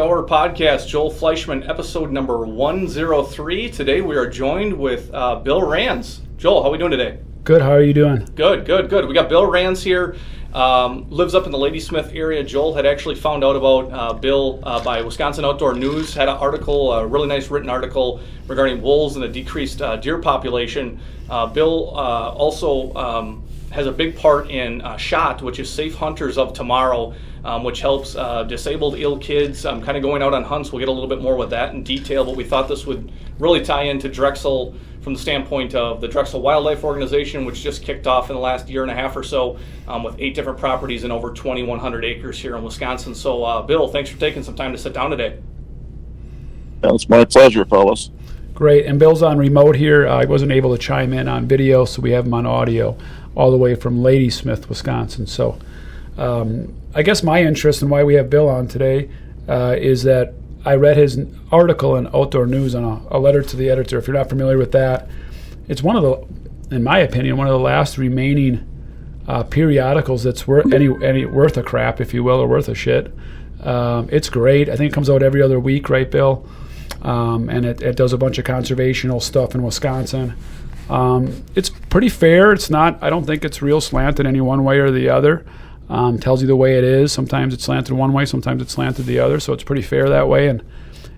Hour podcast, Joel Fleischman, episode number 103. Today we are joined with Bill Rands. Joel, how are we doing today? Good, how are you doing? Good. We got Bill Rands here, lives up in the Ladysmith area. Joel had actually found out about Bill by Wisconsin Outdoor News, had an article, a really nice written article regarding wolves and the decreased deer population. Bill also has a big part in SHOT, which is Safe Hunters of Tomorrow, which helps disabled, ill kids kind of going out on hunts. We'll get a little bit more with that in detail, but we thought this would really tie into Drexel from the standpoint of the Drexel Wildlife Organization, which just kicked off in the last year and a half or so with 8 different properties and over 2,100 acres here in Wisconsin. So, Bill, thanks for taking some time to sit down today. Yeah, it's my pleasure, fellas. Great, and Bill's on remote here. I wasn't able to chime in on video, so we have him on audio all the way from Ladysmith, Wisconsin. So I guess my interest in why we have Bill on today is that I read his article in Outdoor News on a letter to the editor. If you're not familiar with that, it's one of the, in my opinion, one of the last remaining periodicals that's worth worth a crap, if you will, or worth a shit. It's great. I think it comes out every other week, right, Bill? And it does a bunch of conservational stuff in Wisconsin. It's pretty fair. It's not, I don't think it's real slanted any one way or the other. Tells you the way it is. Sometimes it's slanted one way, sometimes it's slanted the other, so it's pretty fair that way. And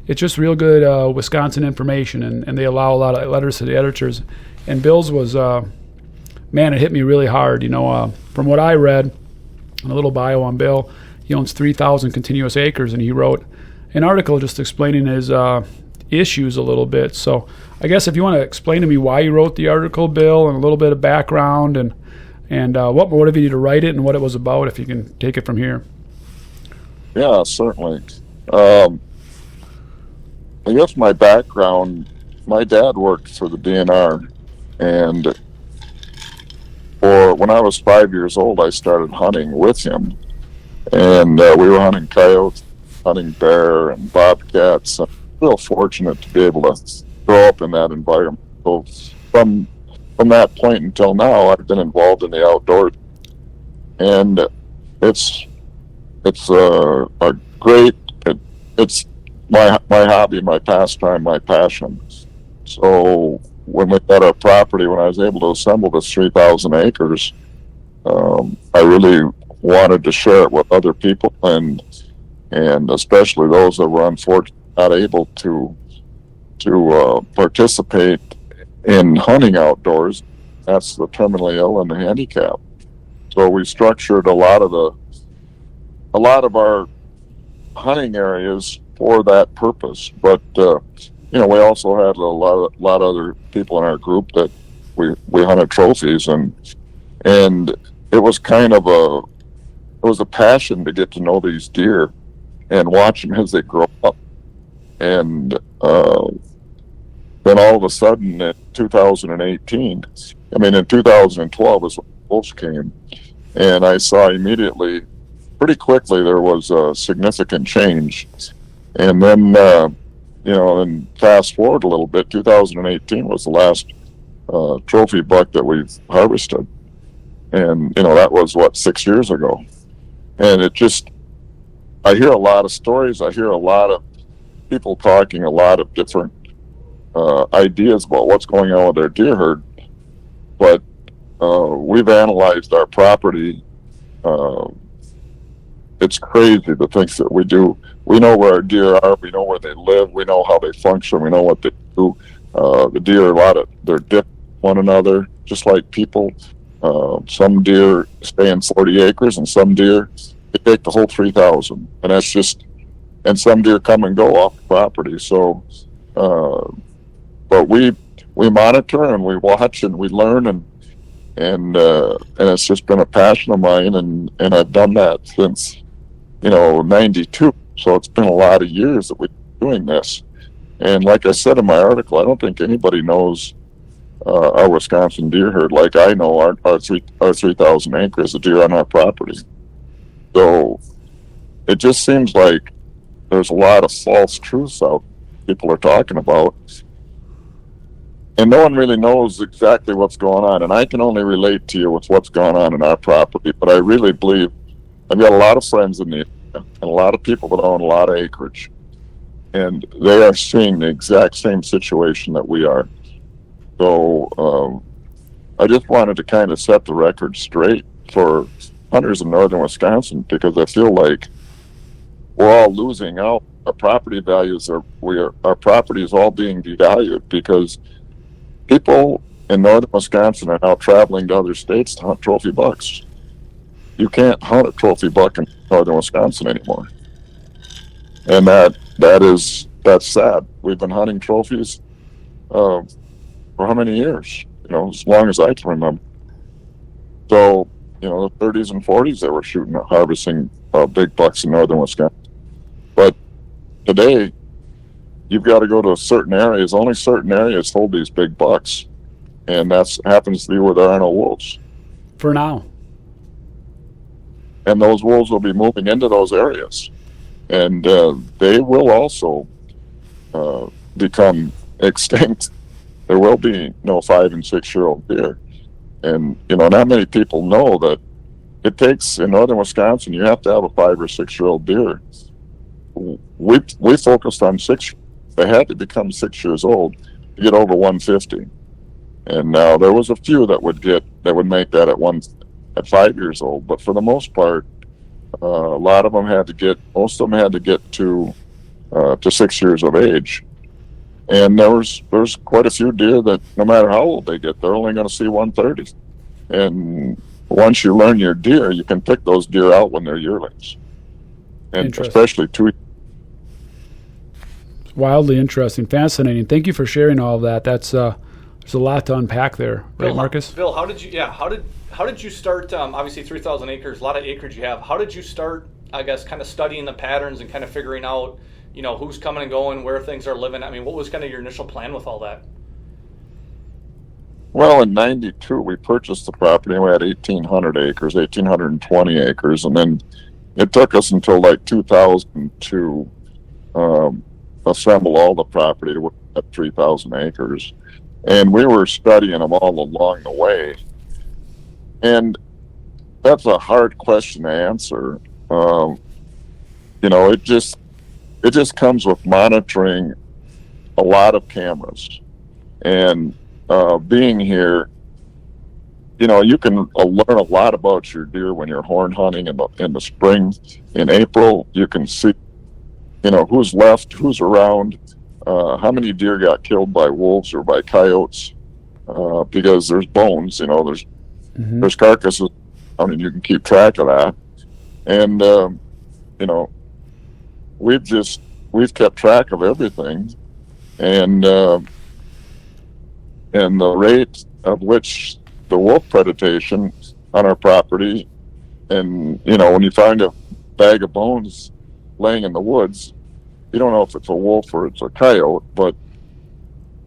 it's just real good Wisconsin information, and they allow a lot of letters to the editors. And Bill's was, man, it hit me really hard. You know, from what I read, in a little bio on Bill, he owns 3,000 continuous acres, and he wrote an article just explaining his issues a little bit. So I guess if you want to explain to me why you wrote the article, Bill, and a little bit of background and what motivated you to write it and what it was about, if you can take it from here. Yeah, certainly. I guess my background, my dad worked for the DNR, and when I was 5 years old, I started hunting with him, and we were hunting coyotes, hunting bear and bobcats. I'm real fortunate to be able to grow up in that environment. So from that point until now, I've been involved in the outdoors, and it's a great. It's my hobby, my pastime, my passion. So when we got our property, when I was able to assemble this 3,000 acres, I really wanted to share it with other people, and especially those that were unfortunately not able to participate in hunting outdoors. That's the terminally ill and the handicapped. So we structured a lot of our hunting areas for that purpose. But we also had a lot of other people in our group that we hunted trophies, and it was kind of a passion to get to know these deer and watch them as they grow up. And then all of a sudden in 2018, in 2012 is when wolves came, and I saw immediately, pretty quickly, there was a significant change. And then, and fast forward a little bit, 2018 was the last trophy buck that we've harvested. And, that was, 6 years ago. And I hear a lot of stories. I hear a lot of people talking a lot of different ideas about what's going on with their deer herd, but we've analyzed our property. It's crazy the things that we do. We know where our deer are. We know where they live. We know how they function. We know what they do. The deer, they're different from one another, just like people. Some deer stay in 40 acres, and some deer, they take the whole 3,000, and that's just. And some deer come and go off the property. So, but we monitor and we watch and we learn, and it's just been a passion of mine, and I've done that since 92. So it's been a lot of years that we've been doing this. And like I said in my article, I don't think anybody knows our Wisconsin deer herd like I know our 3,000 acres of deer on our property. So it just seems like there's a lot of false truths out people are talking about, and no one really knows exactly what's going on. And I can only relate to you with what's going on in our property, but I really believe I've got a lot of friends in the area and a lot of people that own a lot of acreage, and they are seeing the exact same situation that we are. So I just wanted to kind of set the record straight for hunters in northern Wisconsin, because I feel like we're all losing out. Our property values our property is all being devalued because people in northern Wisconsin are now traveling to other states to hunt trophy bucks. You can't hunt a trophy buck in northern Wisconsin anymore, and that's sad. We've been hunting trophies for how many years? As long as I can remember. So, the 30s and 40s, they were harvesting big bucks in northern Wisconsin. But today, you've got to go to certain areas. Only certain areas hold these big bucks, and that happens to be where there are no wolves. For now. And those wolves will be moving into those areas, and they will also become extinct. There will be no 5 and 6 year old deer, and not many people know that it takes in northern Wisconsin. You have to have a 5 or 6 year old deer. We focused on 6. They had to become 6 years old to get over 150, and now there was a few that would make that at 5 years old, but for the most part, a lot of them most of them had to get to 6 years of age. And there's quite a few deer that no matter how old they get, they're only going to see 130. And once you learn your deer, you can pick those deer out when they're yearlings, and especially two. It's wildly interesting, fascinating. Thank you for sharing all of that. That's there's a lot to unpack there, right, Marcus? Bill, how did you start? Obviously, 3,000 acres, a lot of acreage you have. How did you start? I guess kind of studying the patterns and kind of figuring out, who's coming and going, where things are living. I mean, what was kind of your initial plan with all that? Well, in '92, we purchased the property, and we had 1,820 acres, and then it took us until like 2000 to assemble all the property to at 3,000 acres. And we were studying them all along the way. And that's a hard question to answer. It just comes with monitoring a lot of cameras, and being here. You can learn a lot about your deer when you're horn hunting in the spring. In April, you can see, who's left, who's around, how many deer got killed by wolves or by coyotes, because there's bones. There's carcasses. I mean, you can keep track of that, and we've kept track of everything, and the rate of which the wolf predation on our property, and when you find a bag of bones laying in the woods, you don't know if it's a wolf or it's a coyote. But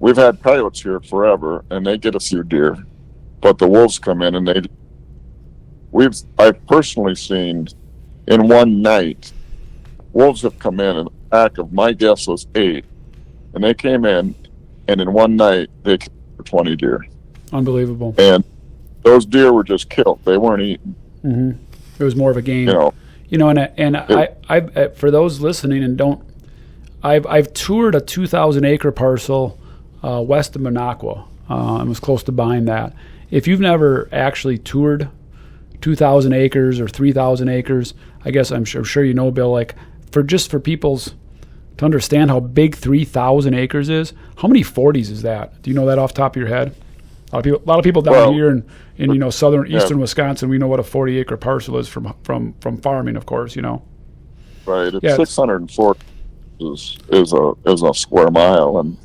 we've had coyotes here forever, and they get a few deer, but the wolves come in and I've personally seen in one night, wolves have come in a pack of, my guess was 8, and they came in, and in one night they killed 20 deer. Unbelievable. And those deer were just killed; they weren't eaten. Mm-hmm. It was more of a game. I for those listening and don't, I've toured a 2,000 acre parcel west of Minocqua. I was close to buying that. If you've never actually toured 2,000 acres or 3,000 acres, I guess I'm sure Bill, like for people's to understand how big 3,000 acres is. How many 40s is that? Do you know that off the top of your head? A lot of people down here in eastern Wisconsin, we know what a 40 acre parcel is from farming, of course. Right. It's 640 is a square mile,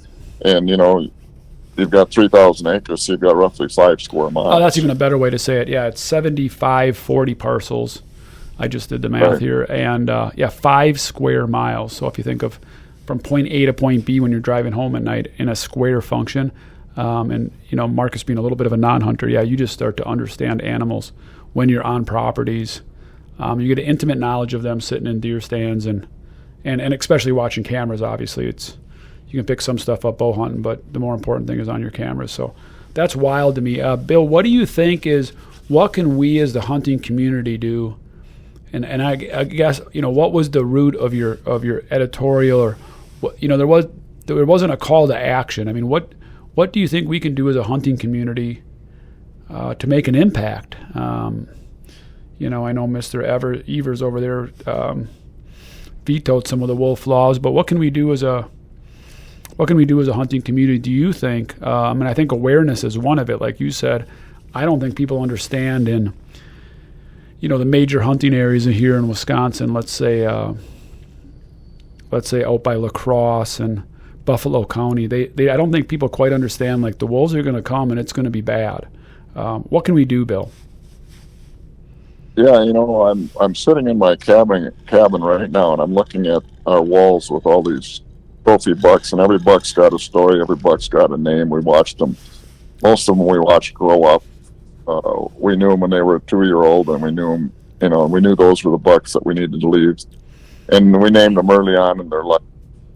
and you've got 3,000 acres, so you've got roughly 5 square miles. Oh, that's even a better way to say it. Yeah, it's 75 40 parcels. I just did the math here, and 5 square miles. So if you think of from point A to point B when you're driving home at night in a square function, and Marcus being a little bit of a non-hunter, you just start to understand animals when you're on properties. You get an intimate knowledge of them sitting in deer stands, and especially watching cameras. Obviously, you can pick some stuff up bow hunting, but the more important thing is on your cameras. So that's wild to me. Bill, what do you think what can we as the hunting community do? And I guess what was the root of your editorial, or there wasn't a call to action. I mean, what do you think we can do as a hunting community to make an impact? I know Mr. Evers over there vetoed some of the wolf laws, but what can we do as a hunting community, do you think? I think awareness is one of it. Like you said, I don't think people understand in the major hunting areas here in Wisconsin. Let's say out by La Crosse and Buffalo County. I don't think people quite understand. Like, the wolves are going to come and it's going to be bad. What can we do, Bill? Yeah, I'm sitting in my cabin right now, and I'm looking at our walls with all these trophy bucks, and every buck's got a story. Every buck's got a name. We watched them. Most of them we watched grow up. We knew them when they were a 2-year-old, and we knew them. We knew those were the bucks that we needed to leave, and we named them early on in their life.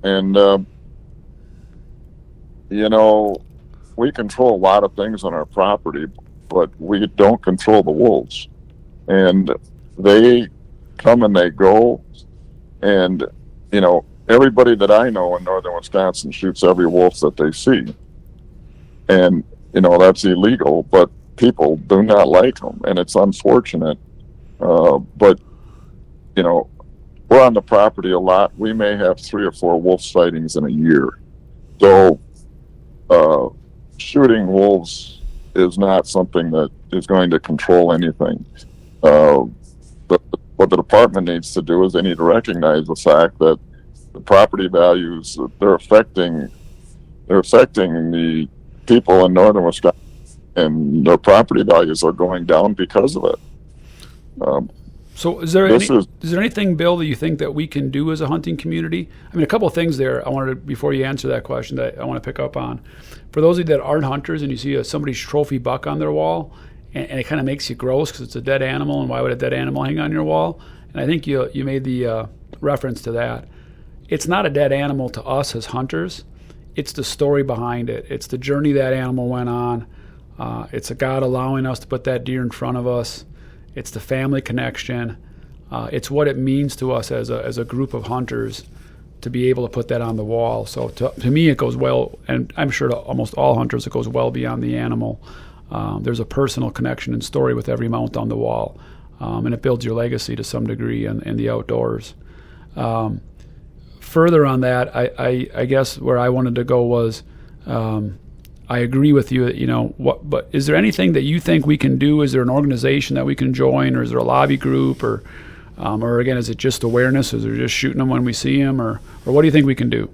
And we control a lot of things on our property, but we don't control the wolves. And they come and they go, and everybody that I know in northern Wisconsin shoots every wolf that they see, and that's illegal, but people do not like them, and it's unfortunate. But we're on the property a lot. We may have 3 or 4 wolf sightings in a year, so shooting wolves is not something that is going to control anything. What the department needs to do is they need to recognize the fact that the property values, they're affecting the people in northern Wisconsin, and their property values are going down because of it. So is there anything, Bill, that you think that we can do as a hunting community? A couple of things there I wanted to, before you answer that question, that I want to pick up on. For those of you that aren't hunters and you see somebody's trophy buck on their wall, and it kind of makes you gross because it's a dead animal, and why would a dead animal hang on your wall? And I think you made the reference to that. It's not a dead animal to us as hunters. It's the story behind it. It's the journey that animal went on. It's a God allowing us to put that deer in front of us. It's the family connection. It's what it means to us as a group of hunters to be able to put that on the wall. So to me, it goes well, and I'm sure to almost all hunters, it goes well beyond the animal. There's a personal connection and story with every mount on the wall, and it builds your legacy to some degree in the outdoors. Further on that, I guess where I wanted to go was, I agree with you that, but is there anything that you think we can do? Is there an organization that we can join, or is there a lobby group, or again, is it just awareness? Is it just shooting them when we see them, or what do you think we can do?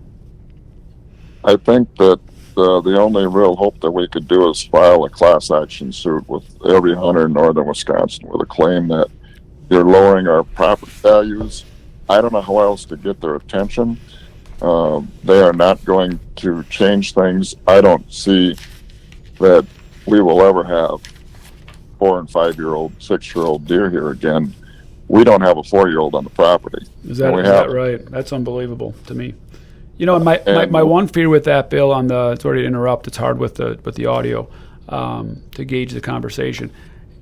I think that the only real hope that we could do is file a class action suit with every hunter in northern Wisconsin with a claim that you're lowering our property values. I don't know how else to get their attention. They are not going to change things. I don't see that we will ever have 4- and 5-year-old, 6-year-old deer here again. We don't have a 4-year-old on the property. Is that right? That's unbelievable to me. My one fear with that, Bill, sorry to interrupt, it's hard with the audio to gauge the conversation.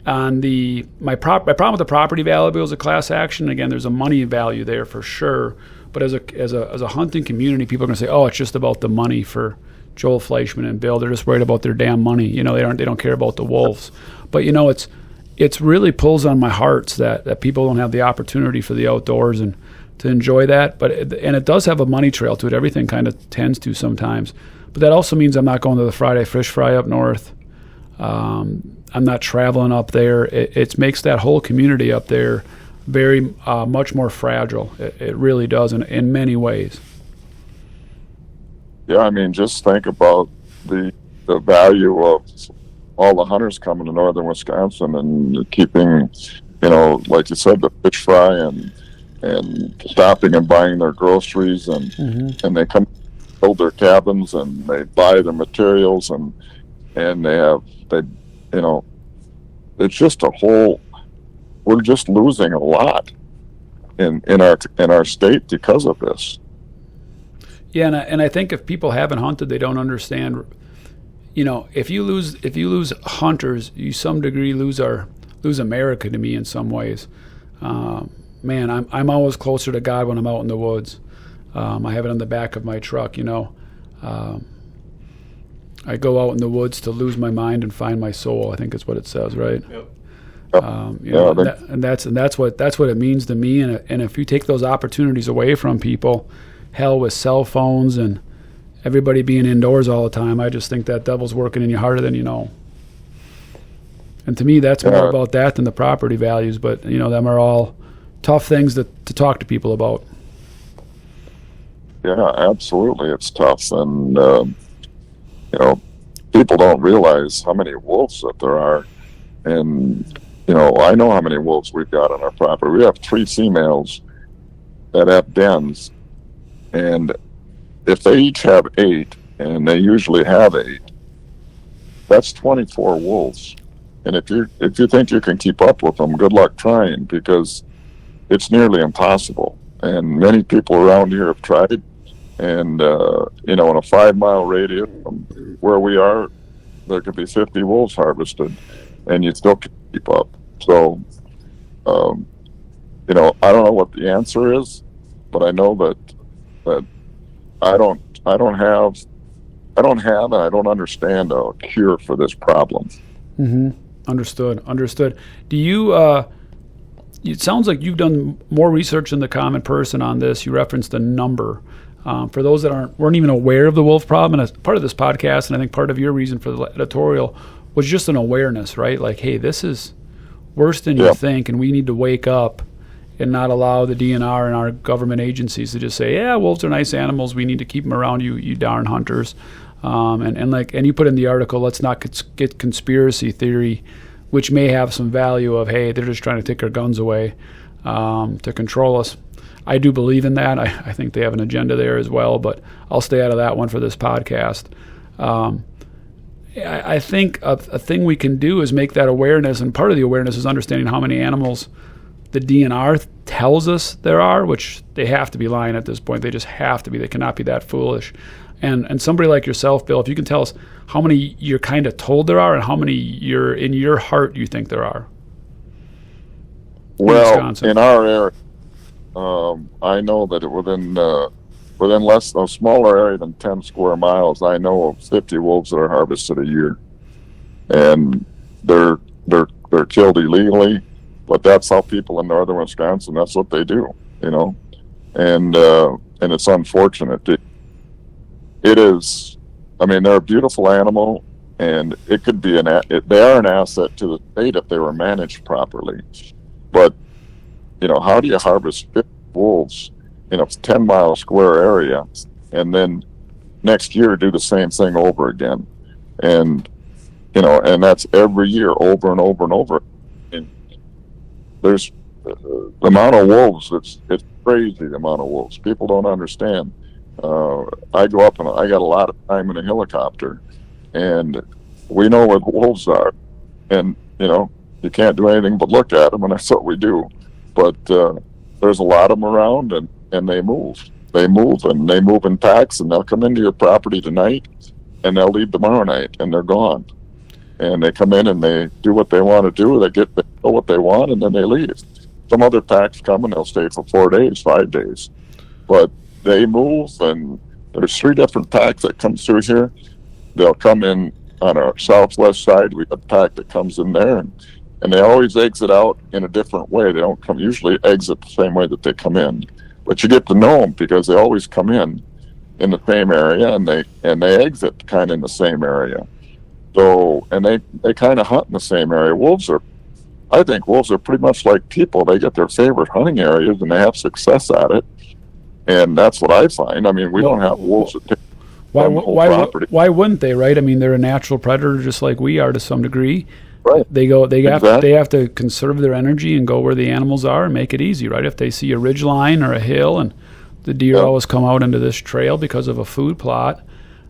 My problem with the property value is a class action. Again, there's a money value there for sure. But as a hunting community, people are going to say, "Oh, it's just about the money for Joel Fleischman and Bill. They're just worried about their damn money. They don't care about the wolves." But it's really pulls on my hearts that people don't have the opportunity for the outdoors and to enjoy that. And it does have a money trail to it. Everything kind of tends to sometimes. But that also means I'm not going to the Friday Fish Fry up north. I'm not traveling up there. It makes that whole community up there very much more fragile. It really does in many ways. Yeah, just think about the value of all the hunters coming to northern Wisconsin and keeping, like you said, the fish fry and stopping and buying their groceries and they come build their cabins and they buy their materials and it's just a whole. We're just losing a lot in our state because of this. Yeah, and I think if people haven't hunted, they don't understand. If you lose hunters, you some degree lose America to me in some ways. Man, I'm always closer to God when I'm out in the woods. I have it on the back of my truck. I go out in the woods to lose my mind and find my soul. I think is what it says, right? Yep. That's what it means to me. And if you take those opportunities away from people, hell, with cell phones and everybody being indoors all the time, I just think that devil's working in you harder than you know. And to me, that's more about that than the property values. But them are all tough things to talk to people about. Yeah, absolutely, it's tough, and people don't realize how many wolves that there are. And I know how many wolves we've got on our property. We have 3 females that have dens, and if they each have 8, and they usually have 8, that's 24 wolves. And if you think you can keep up with them, good luck trying, because it's nearly impossible. And many people around here have tried. And in a 5-mile radius from where we are, there could be 50 wolves harvested, and you still can't keep up. So, I don't know what the answer is, but I know that I don't have, and I don't understand a cure for this problem. Mm-hmm. Understood. Do you? It sounds like you've done more research than the common person on this. You referenced a number. For those that weren't even aware of the wolf problem, and as part of this podcast, and I think part of your reason for the editorial was just an awareness, right? Like, hey, this is worse than you think, and we need to wake up and not allow the DNR and our government agencies to just say, yeah, wolves are nice animals. We need to keep them around you darn hunters. And you put in the article, let's not get conspiracy theory, which may have some value of, hey, they're just trying to take our guns away to control us. I do believe in that. I think they have an agenda there as well, but I'll stay out of that one for this podcast. I think a thing we can do is make that awareness, and part of the awareness is understanding how many animals the DNR tells us there are, which they have to be lying at this point. They just have to be. They cannot be that foolish. And somebody like yourself, Bill, if you can tell us how many you're kind of told there are and how many you're in your heart you think there are. Well, in our area, I know that within less a smaller area than 10 square miles, I know of 50 wolves that are harvested a year, and they're killed illegally. But that's how people in northern Wisconsin, that's what they do, and it's unfortunate. It is. I mean, they're a beautiful animal, and it could be they are an asset to the state if they were managed properly. But how do you harvest 50 wolves in a 10-mile square area, and then next year do the same thing over again? And and that's every year, over and over and over. And there's the amount of wolves. It's crazy, the amount of wolves. People don't understand. I go up and I got a lot of time in a helicopter, and we know where the wolves are, and you can't do anything but look at them, and that's what we do. But there's a lot of them around, and they move in packs, and they'll come into your property tonight, and they'll leave tomorrow night, and they're gone. And they come in and they do what they want to do. They know what they want, and then they leave. Some other packs come and they'll stay for 4 days, 5 days, but they move. And there's 3 different packs that come through here. They'll come in on our southwest side. We have a pack that comes in there, and they always exit out in a different way. They don't usually exit the same way that they come in, but you get to know them because they always come in the same area, and they exit kind of in the same area. So, and they kind of hunt in the same area. I think wolves are pretty much like people. They get their favorite hunting areas, and they have success at it. And that's what I find. I mean, we don't have wolves that take property. Why wouldn't they, right? I mean, they're a natural predator just like we are to some degree. Right. They have to conserve their energy and go where the animals are and make it easy, right? If they see a ridge line or a hill, and the deer always come out into this trail because of a food plot,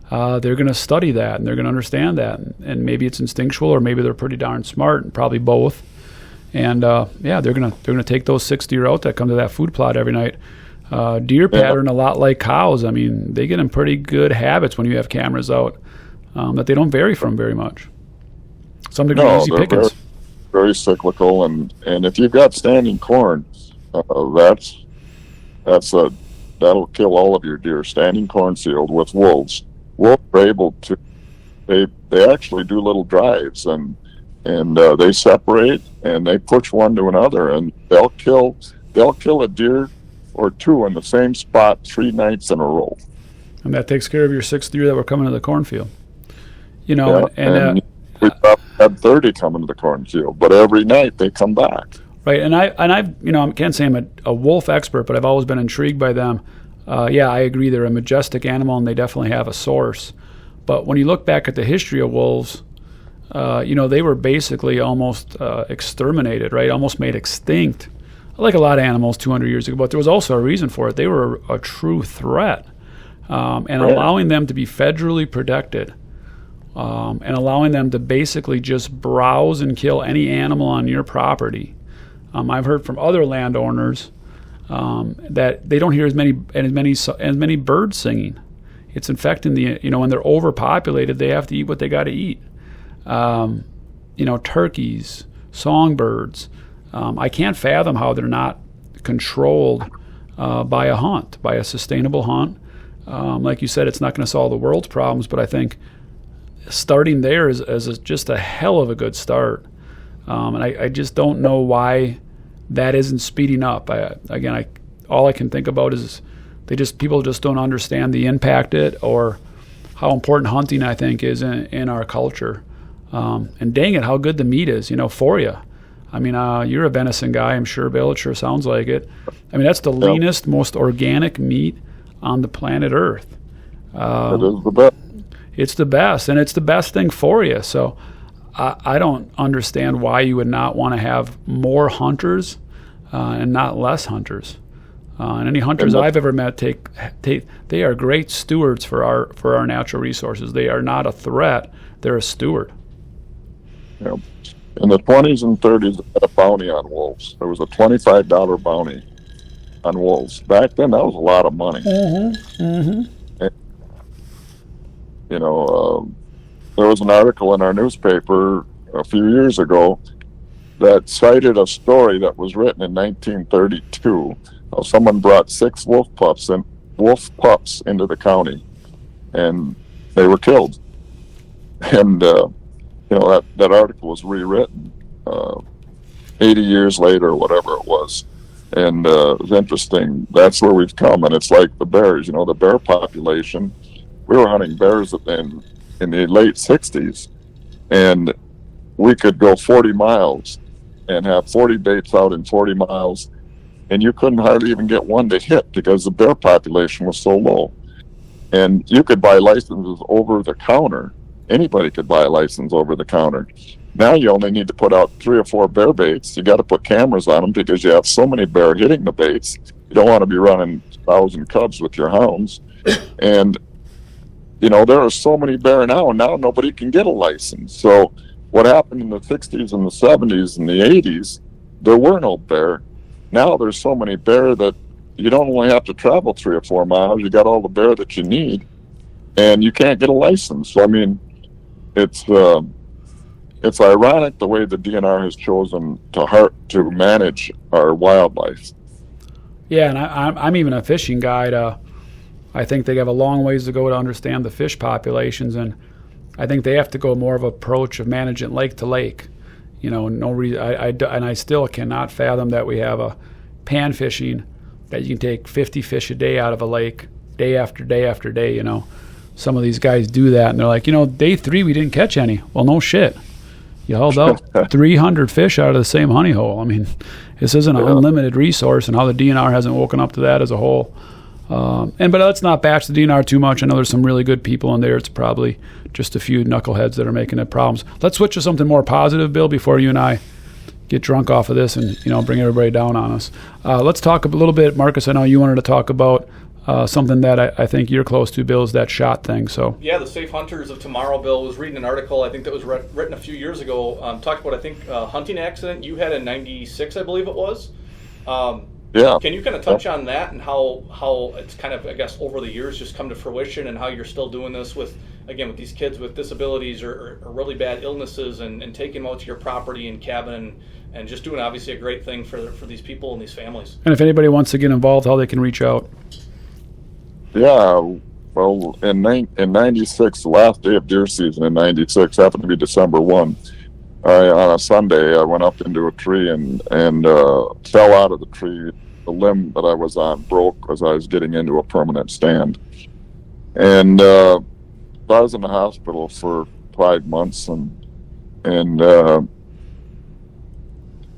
they're going to study that, and they're going to understand that. And maybe it's instinctual, or maybe they're pretty darn smart, and probably both. And they're gonna take those 6 deer out that come to that food plot every night. Deer pattern a lot like cows. I mean, they get in pretty good habits when you have cameras out that they don't vary from very much. Some degree easy pickings. Very, very cyclical, and if you've got standing corn, that's a that'll kill all of your deer, standing cornfield with wolves. Wolves are able to, they actually do little drives, and they separate and they push one to another, and they'll kill a deer or two in the same spot 3 nights in a row. And that takes care of your 6 deer that were coming to the cornfield. You Yeah, know, and we've had 30 coming to the cornfield, but every night they come back. Right, and I've you know, I can't say I'm a wolf expert, but I've always been intrigued by them. Yeah, I agree, they're a majestic animal, and they definitely have a source. But when you look back at the history of wolves, you know, they were basically almost exterminated, right? Almost made extinct, like a lot of animals 200 years ago. But there was also a reason for it. They were a true threat, and allowing them to be federally protected, and allowing them to basically just browse and kill any animal on your property. I've heard from other landowners that they don't hear as many birds singing. It's infecting the, you know, when they're overpopulated, they have to eat what they got to eat. You know, turkeys, songbirds. I can't fathom how they're not controlled by a hunt, by a sustainable hunt. Like you said, it's not going to solve the world's problems, but I think starting there is just a hell of a good start. And I just don't know why that isn't speeding up. All I can think about is people just don't understand the impact or how important hunting, I think, is in our culture. And dang it, how good the meat is, you know, for you. I mean, you're a venison guy, I'm sure, Bill. It sure sounds like it. I mean, that's the leanest, most organic meat on the planet Earth. It is the best. It's the best, and it's the best thing for you. So I don't understand why you would not want to have more hunters and not less hunters. And any hunters I've ever met, they are great stewards for our natural resources. They are not a threat; they're a steward. Yeah. In the 20s and 30s, they had a bounty on wolves. There was a $25 bounty on wolves. Back then, that was a lot of money. Mm-hmm. Mm-hmm. And, you know, there was an article in our newspaper a few years ago that cited a story that was written in 1932. Someone brought 6 wolf pups into the county, and they were killed. And you know, that article was rewritten 80 years later or whatever it was. And it was interesting. That's where we've come. And it's like the bears, you know, the bear population. We were hunting bears in the late 60s, and we could go 40 miles and have 40 baits out in 40 miles, and you couldn't hardly even get one to hit because the bear population was so low. And you could buy licenses over the counter. Anybody could buy a license over the counter. Now you only need to put out 3 or 4 bear baits. You got to put cameras on them because you have so many bear hitting the baits. You don't want to be running 1,000 cubs with your hounds. And, you know, there are so many bear now nobody can get a license. So what happened in the 60s and the 70s and the 80s, there were no bear. Now there's so many bear that you don't only have to travel 3 or 4 miles. You got all the bear that you need, and you can't get a license. So, I mean, it's ironic the way the DNR has chosen to manage our wildlife. Yeah, and I'm even a fishing guide. I think they have a long ways to go to understand the fish populations, and I think they have to go more of an approach of managing lake to lake. You know, no reason. I still cannot fathom that we have a pan fishing that you can take 50 fish a day out of a lake, day after day after day. You know, some of these guys do that, and they're like, you know, day 3 we didn't catch any. Well, no shit. You hauled out 300 fish out of the same honey hole. I mean, this isn't an unlimited resource, and how the DNR hasn't woken up to that as a whole. But let's not bash the DNR too much. I know there's some really good people in there. It's probably just a few knuckleheads that are making it problems. Let's switch to something more positive, Bill, before you and I get drunk off of this and, you know, bring everybody down on us. Let's talk a little bit, Marcus. I know you wanted to talk about something that I think you're close to, Bill, is that SHOT thing. So yeah, the Safe Hunters of Tomorrow, Bill, was reading an article, I think that was written a few years ago, talked about, I think, a hunting accident you had in 96, I believe it was. Yeah. Can you kind of touch on that and how it's kind of, I guess, over the years just come to fruition, and how you're still doing this with these kids with disabilities or really bad illnesses, and taking them out to your property and cabin and just doing obviously a great thing for these people and these families. And if anybody wants to get involved, how they can reach out? Yeah, well, in '96, the last day of deer season in '96 happened to be December 1. On a Sunday, I went up into a tree and fell out of the tree. The limb that I was on broke as I was getting into a permanent stand. And I was in the hospital for 5 months, and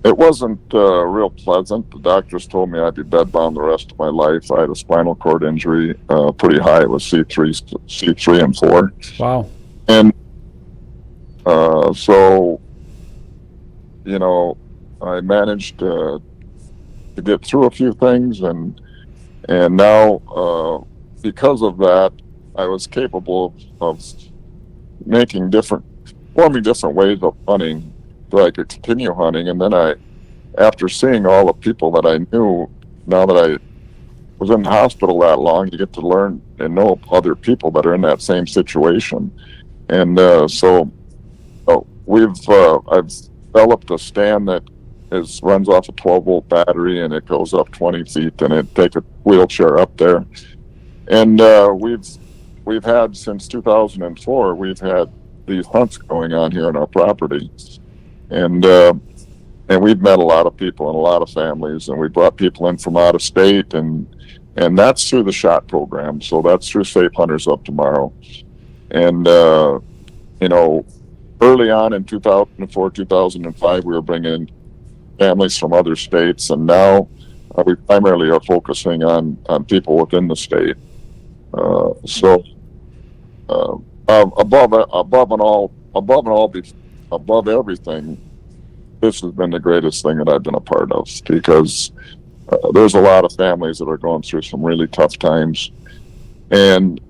it wasn't real pleasant. The doctors told me I'd be bedbound the rest of my life. I had a spinal cord injury, pretty high. It was C3 and 4. Wow. And so, I managed to get through a few things, and now because of that, I was capable of forming different ways of hunting so I could continue hunting. And then after seeing all the people that I knew, now that I was in the hospital that long, you get to learn and know other people that are in that same situation. And so I've developed a stand that runs off a 12-volt battery, and it goes up 20 feet, and it takes a wheelchair up there. And we've had, since 2004, we've had these hunts going on here on our property. And we've met a lot of people and a lot of families, and we brought people in from out of state, and that's through the SHOT program. So that's through Safe Hunters Up Tomorrow. And, early on in 2004, 2005, we were bringing in families from other states, and now we primarily are focusing on people within the state. Above everything, this has been the greatest thing that I've been a part of, because there's a lot of families that are going through some really tough times, and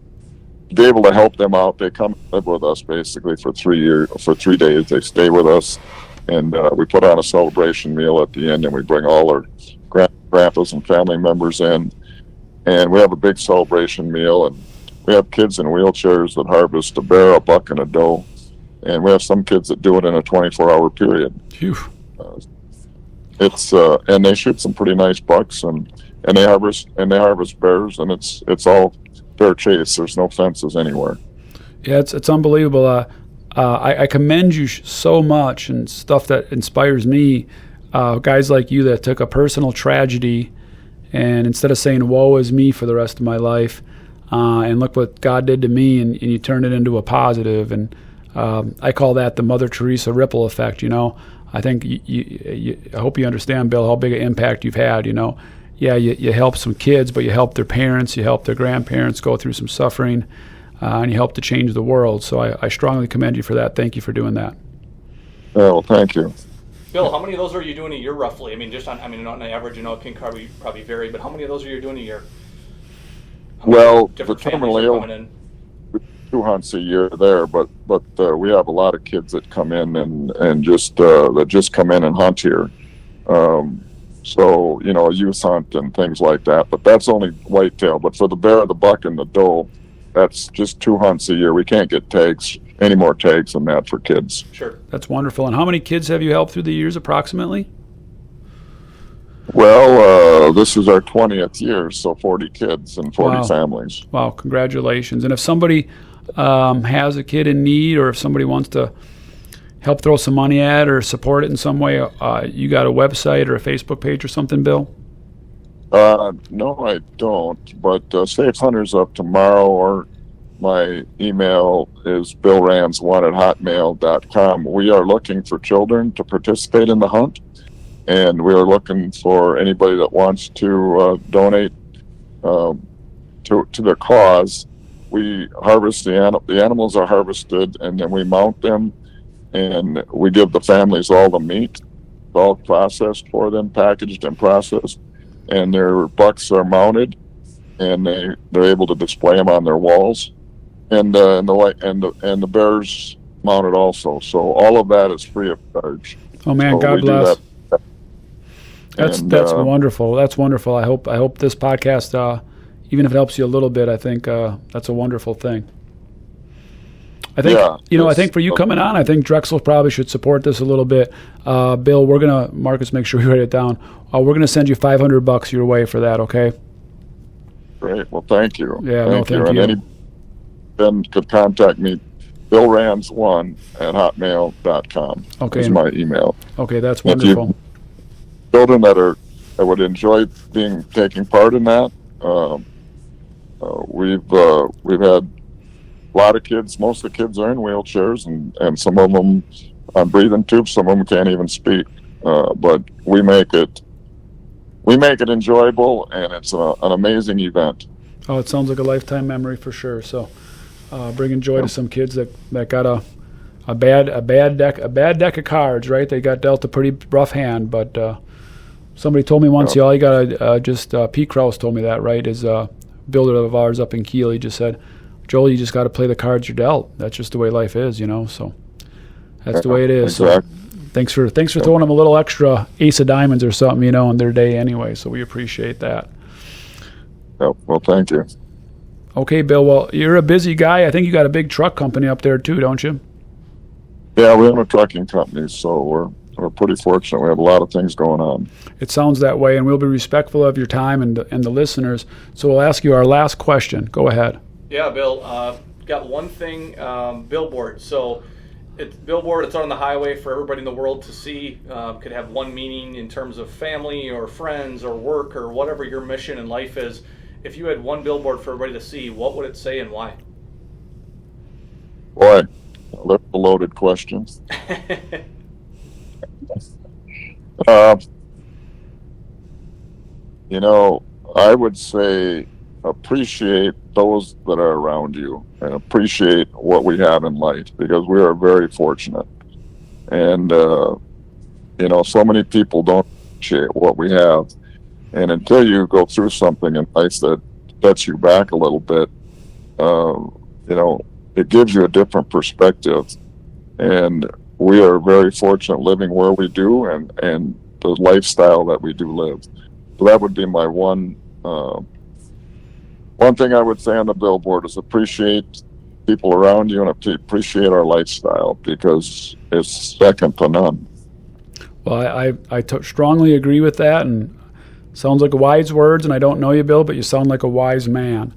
to be able to help them out, they come and live with us basically for 3 days. They stay with us, and we put on a celebration meal at the end, and we bring all our grandpas and family members in, and we have a big celebration meal, and we have kids in wheelchairs that harvest a bear, a buck, and a doe, and we have some kids that do it in a 24-hour period. Phew. And they shoot some pretty nice bucks, and they harvest bears, and it's all fair chase. There's no fences anywhere. Yeah, it's unbelievable. I commend you so much, and stuff that inspires me. Guys like you that took a personal tragedy, and instead of saying "woe is me" for the rest of my life, and look what God did to me, and you turned it into a positive. And I call that the Mother Teresa ripple effect. I think I hope you understand, Bill, how big an impact you've had. Yeah, you help some kids, but you help their parents, you help their grandparents go through some suffering, and you help to change the world. So I strongly commend you for that. Thank you for doing that. Well, thank you. Bill, how many of those are you doing a year roughly? I mean, on average, it can probably vary, but how many of those are you doing a year? Well, the terminally ill, 2 hunts a year there, but we have a lot of kids that come in and just come in and hunt here. So, a youth hunt and things like that, but that's only whitetail. But for the bear, the buck, and the doe, that's just 2 hunts a year. We can't get any more tags than that for kids. Sure. That's wonderful. And how many kids have you helped through the years approximately? Well, this is our 20th year, so 40 kids and 40 families. Wow, congratulations. And if somebody has a kid in need, or if somebody wants to help throw some money at or support it in some way, you got a website or a Facebook page or something, Bill? No, I don't, but Safe Hunters Up Tomorrow, or my email is billrands1@hotmail.com. We are looking for children to participate in the hunt, and we are looking for anybody that wants to donate to the cause. We harvest the animals are harvested, and then we mount them, and we give the families all the meat, all processed for them, packaged and processed, and their bucks are mounted, and they're able to display them on their walls, and the bears mounted also. So all of that is free of charge. Oh man, so God bless. That's wonderful. That's wonderful. I hope this podcast, even if it helps you a little bit, I think that's a wonderful thing. I think I think for you coming on, I think Drexel probably should support this a little bit. Bill, we're gonna, Marcus, make sure you write it down. We're gonna send you $500 your way for that. Okay. Great. Well, thank you. Yeah, thank no, you. thank And you. anyone could contact me, billrands1@hotmail.com. Okay. Is my email. Okay, that's If you wonderful. children that would enjoy taking part in that, we've had a lot of kids. Most of the kids are in wheelchairs, and some of them on breathing tubes. Some of them can't even speak. But we make it enjoyable, and it's an amazing event. Oh, it sounds like a lifetime memory for sure. So, bringing joy to some kids that got a bad deck of cards, right? They got dealt a pretty rough hand, but somebody told me once, y'all, you gotta Pete Krause told me that, right? Is a builder of ours up in Kiel. He just said, Joel, you just got to play the cards you're dealt. That's just the way life is, So that's the way it is. Exactly. So thanks for throwing them a little extra ace of diamonds or something, on their day anyway. So we appreciate that. Yep. Well, thank you. Okay, Bill. Well, you're a busy guy. I think you got a big truck company up there too, don't you? Yeah, we have a trucking company, so we're pretty fortunate. We have a lot of things going on. It sounds that way, and we'll be respectful of your time and the listeners. So we'll ask you our last question. Go ahead. Yeah, Bill. Got one thing. Billboard. So it's billboard. It's on the highway for everybody in the world to see. Could have one meaning in terms of family or friends or work or whatever your mission in life is. If you had one billboard for everybody to see, what would it say and why? Boy, that's a loaded question. I would say appreciate those that are around you and appreciate what we have in life, because we are very fortunate. And, so many people don't appreciate what we have. And until you go through something in life that sets you back a little bit, it gives you a different perspective. And we are very fortunate living where we do and the lifestyle that we do live. So that would be my one thing I would say on the billboard is appreciate people around you and appreciate our lifestyle, because it's second to none. Well, I strongly agree with that, and sounds like wise words, and I don't know you, Bill, but you sound like a wise man.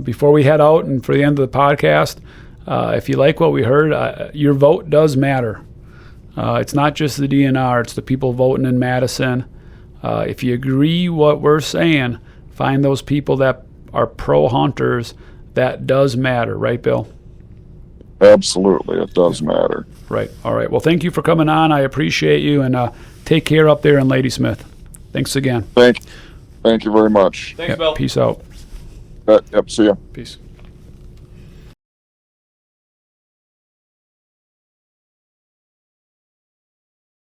Before we head out and for the end of the podcast, if you like what we heard, your vote does matter. It's not just the DNR, it's the people voting in Madison. If you agree what we're saying, find those people that are pro-hunters. That does matter, right, Bill? Absolutely, it does matter. Right. All right. Well, thank you for coming on. I appreciate you, and take care up there in Ladysmith. Thanks again. Thank you very much. Thanks, Bill. Peace out. Yep, see ya. Peace.